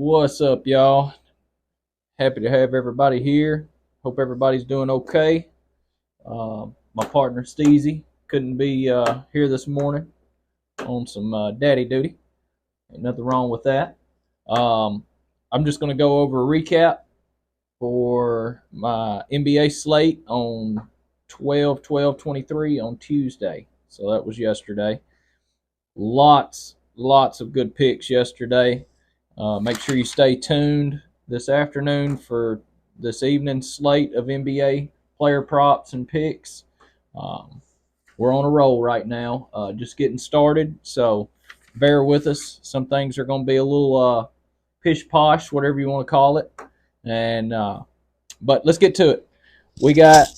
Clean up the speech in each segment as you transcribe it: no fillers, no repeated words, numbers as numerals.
What's up, y'all? Happy to have everybody here. Hope everybody's doing okay. My partner Steezy couldn't be here this morning on some daddy duty. Ain't nothing wrong with that. Um, I'm just going to go over a recap for my NBA slate on 12/12/23 on Tuesday. So that was yesterday. Lots of good picks yesterday. Make sure you stay tuned this afternoon for this evening's slate of NBA player props and picks. Um, we're on a roll right now, just getting started, so bear with us. Some things are going to be a little pish posh, whatever you want to call it, and but let's get to it. We got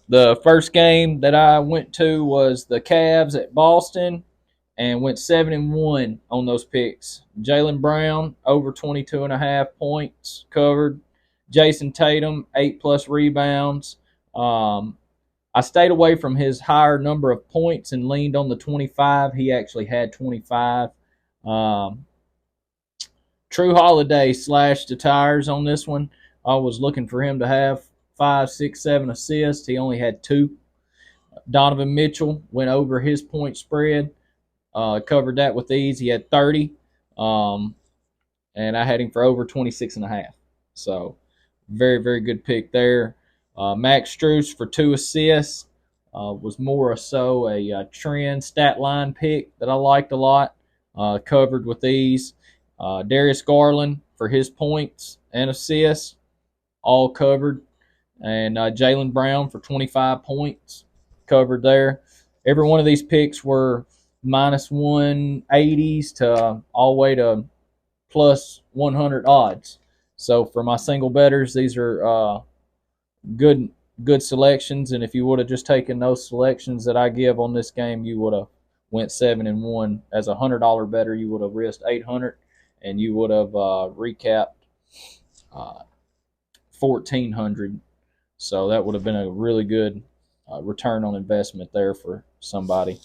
the first game that I went to was the Cavs at Boston and went 7-1 on those picks. Jaylen Brown over 22.5 points covered. Jason Tatum 8+ rebounds. I stayed away from his higher number of points and leaned on the 25. He actually had 25. True Holiday slashed the tires on this one. I was looking for him to have 5, 6, 7 assists. He only had 2. Donovan Mitchell went over his point spread. Covered that with ease. He had 30, and I had him for over 26.5. So very good pick there. Max Strus for 2 assists was more so a trend stat line pick that I liked a lot. Covered with ease. Darius Garland for his points and assists, all covered. And Jaylen Brown for 25 points, covered there. Every one of these picks were minus 180s to all the way to plus 100 odds. So for my single bettors, these are good selections. And if you would have just taken those selections that I give on this game, you would have went 7-1. As a $100 better, you would have risked 800, and you would have recapped 1,400. So that would have been a really good return on investment there for somebody.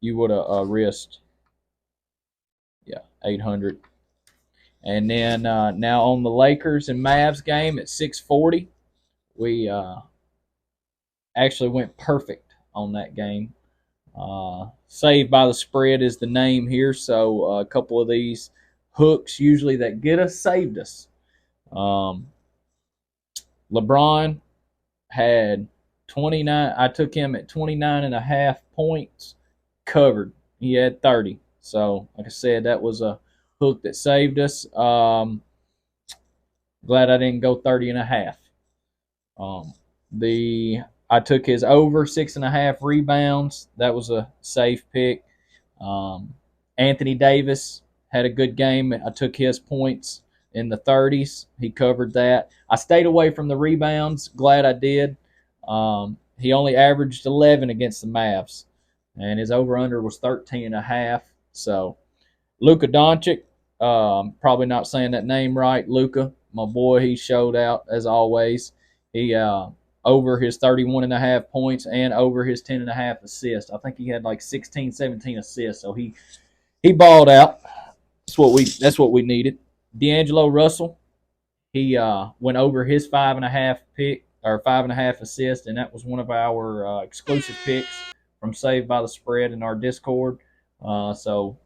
You would have risked, 800. And then now on the Lakers and Mavs game at 640, we actually went perfect on that game. Saved by the spread is the name here, so a couple of these hooks usually that get us saved us. LeBron had 29. I took him at 29.5 points covered. He had 30. So, like I said, that was a hook that saved us. Glad I didn't go 30.5. I took his over 6.5 rebounds. That was a safe pick. Anthony Davis had a good game. I took his points in the 30s. He covered that. I stayed away from the rebounds. Glad I did. He only averaged 11 against the Mavs, and his over/under was 13.5. So, Luka Doncic, probably not saying that name right. Luka, my boy, he showed out as always. He over his 31.5 points and over his 10.5 assists. I think he had like 16, 17 assists. So he balled out. That's what we needed. D'Angelo Russell, he went over his 5.5 assists, and that was one of our exclusive picks from Saved by the Spread in our Discord. So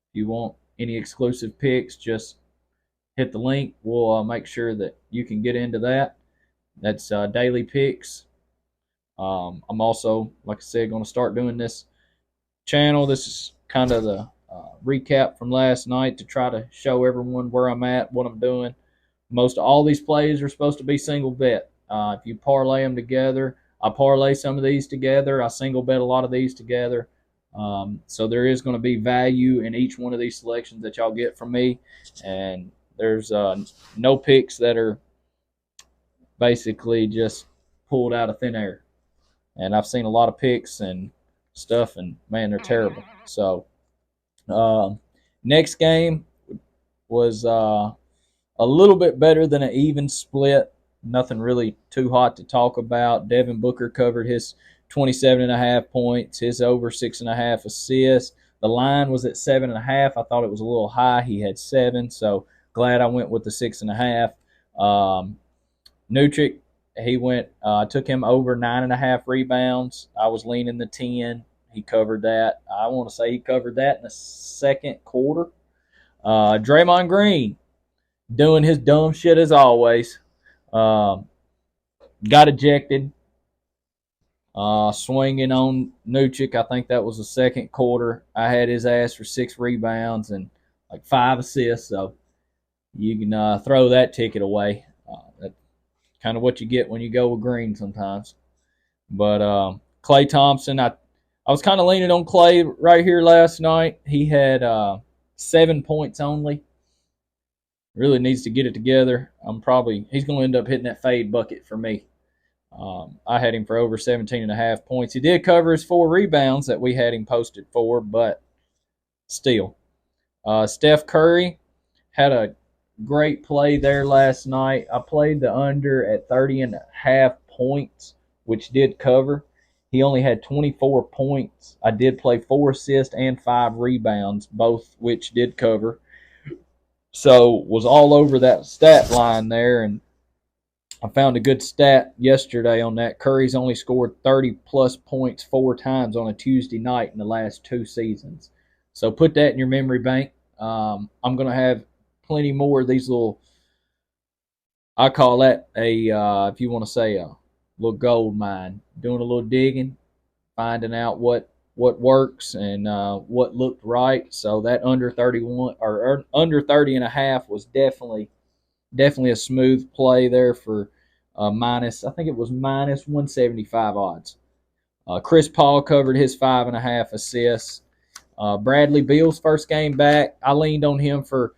if you want any exclusive picks, just hit the link. We'll make sure that you can get into that. That's daily picks. I'm also, like I said, going to start doing this channel. This is kind of the recap from last night to try to show everyone where I'm at, what I'm doing. Most of all these plays are supposed to be single bet. If you parlay them together, I parlay some of these together. I single bet a lot of these together. So there is going to be value in each one of these selections that y'all get from me. And there's no picks that are basically just pulled out of thin air. And I've seen a lot of picks and stuff, and man, they're terrible. So next game was a little bit better than an even split. Nothing really too hot to talk about. Devin Booker covered his 27.5 points, his over 6.5 assists. The The line was at 7.5. I thought it was a little high. He had 7, so glad I went with the 6.5. Nutrick, he went. Took him over 9.5 rebounds. I was leaning the 10. He covered that. I want to say he covered that in the second quarter. Draymond Green doing his dumb shit as always. Got ejected. Swinging on Nucic. I think that was the second quarter. I had his ass for 6 rebounds and like 5 assists. So you can throw that ticket away. That's kind of what you get when you go with Green sometimes. But Klay Thompson, I was kind of leaning on Klay right here last night. He had 7 points only. Really needs to get it together. He's going to end up hitting that fade bucket for me. I had him for over 17.5 points. He did cover his 4 rebounds that we had him posted for, but still. Steph Curry had a great play there last night. I played the under at 30.5 points, which did cover. He only had 24 points. I did play 4 assists and 5 rebounds, both which did cover. So was all over that stat line there, and I found a good stat yesterday on that. Curry's only scored 30-plus points 4 times on a Tuesday night in the last 2 seasons. So put that in your memory bank. I'm going to have plenty more of these little, I call that if you want to say a little gold mine. Doing a little digging, finding out what works and what looked right. So that under 31 or under 30.5 was definitely a smooth play there for minus. I think it was minus 175 odds. Chris Paul covered his 5.5 assists. Bradley Beal's first game back. I leaned on him for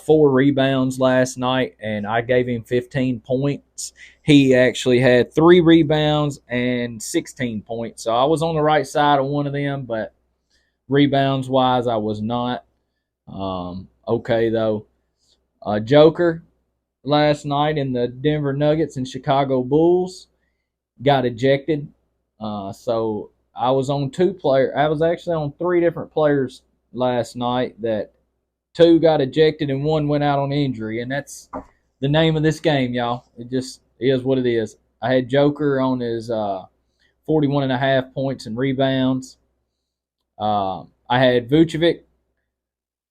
4 rebounds last night, and I gave him 15 points. He actually had 3 rebounds and 16 points. So I was on the right side of one of them, but rebounds wise, I was not. Okay though. Joker last night in the Denver Nuggets and Chicago Bulls got ejected. So I was on 2 players. I was actually on 3 different players last night that 2 got ejected and 1 went out on injury. And that's the name of this game, y'all. It just is what it is. I had Joker on his 41.5 points and rebounds. I had Vucevic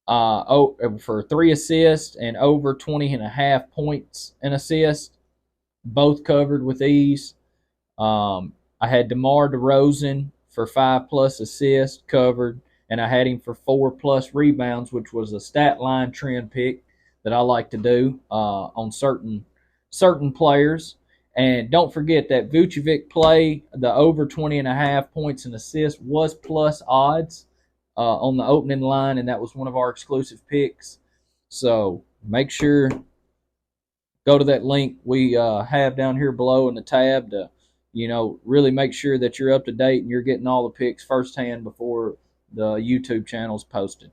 for 3 assists and over 20.5 points and assists, both covered with ease. I had DeMar DeRozan for 5+ assists, covered, and I had him for 4+ rebounds, which was a stat line trend pick that I like to do on certain players. And don't forget that Vucevic play, the over 20.5 points and assists, was plus odds on the opening line, and that was one of our exclusive picks. So make sure, go to that link we have down here below in the tab to, really make sure that you're up to date and you're getting all the picks firsthand before the YouTube channel's posted.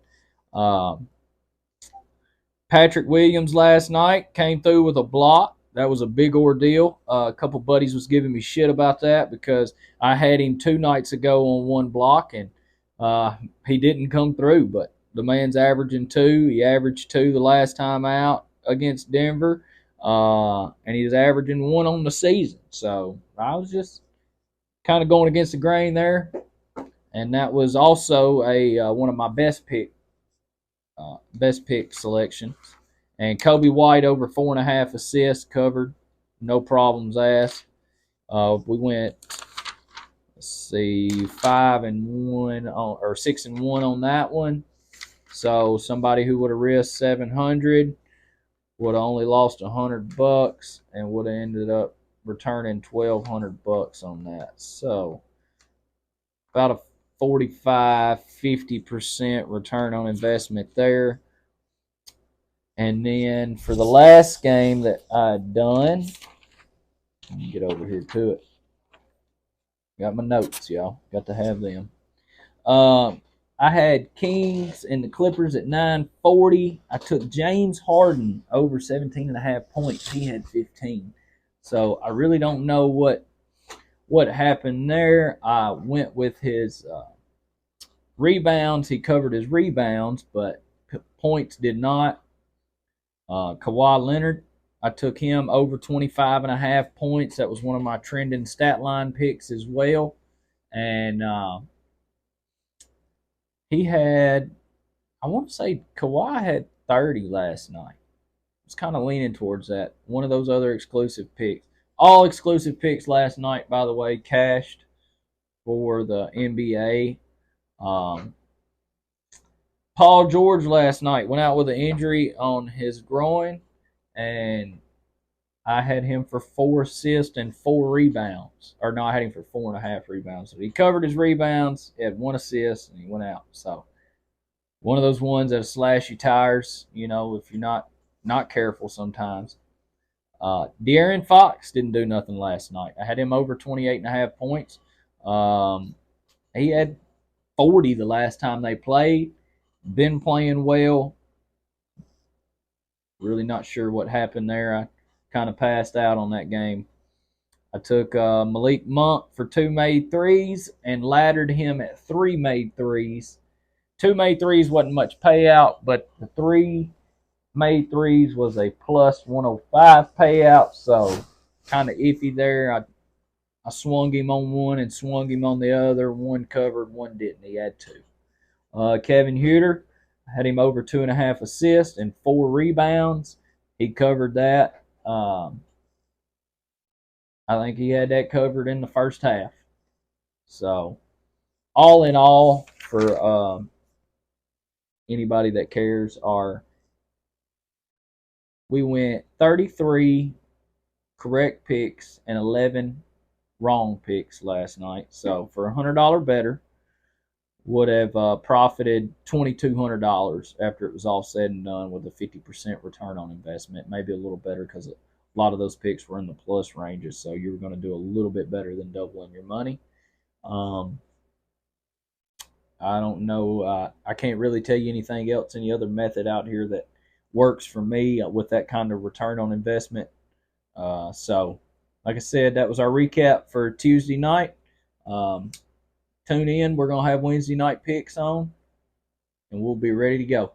Patrick Williams last night came through with a block. That was a big ordeal. A couple buddies was giving me shit about that because I had him 2 nights ago on 1 block, and he didn't come through. But the man's averaging 2. He averaged 2 the last time out against Denver, and he's averaging 1 on the season. So I was just kind of going against the grain there, and that was also one of my best pick selections. And Kobe White over 4.5 assists covered, no problems asked. We went, 5-1 or 6-1 on that one. So somebody who would have risked 700 would have only lost $100 and would have ended up returning $1,200 on that. So about a 45-50% return on investment there. And then for the last game that I had done, let me get over here to it. Got my notes, y'all. Got to have them. I had Kings and the Clippers at 940. I took James Harden over 17.5 points. He had 15. So I really don't know what happened there. I went with his Rebounds, he covered his rebounds, but points did not. Kawhi Leonard, I took him over 25.5 points. That was one of my trending stat line picks as well. And he had, I want to say Kawhi had 30 last night. I was kind of leaning towards that. One of those other exclusive picks. All exclusive picks last night, by the way, cashed for the NBA. Um, Paul George last night went out with an injury on his groin, and I had him for 4 assists and 4 rebounds. Or no, I had him for 4.5 rebounds. So he covered his rebounds, he had 1 assist, and he went out. So one of those ones that slash your tires, if you're not careful sometimes. De'Aaron Fox didn't do nothing last night. I had him over 28.5 points. He had 40 the last time they played. Been playing well. Really not sure what happened there. I kind of passed out on that game. I took Malik Monk for 2 made threes and laddered him at 3 made threes. 2 made threes wasn't much payout, but the 3 made threes was a plus 105 payout, so kind of iffy there. I swung him on one and swung him on the other. One covered, one didn't. He had 2. Kevin Huerter, I had him over 2.5 assists and 4 rebounds. He covered that. I think he had that covered in the first half. So, all in all, for anybody that cares, we went 33 correct picks and 11 wrong picks last night. So, for $100 better, would have profited $2,200 after it was all said and done with a 50% return on investment. Maybe a little better because a lot of those picks were in the plus ranges, so you were going to do a little bit better than doubling your money. I don't know. I can't really tell you anything else, any other method out here that works for me with that kind of return on investment. So, like I said, that was our recap for Tuesday night. Tune in. We're going to have Wednesday night picks on, and we'll be ready to go.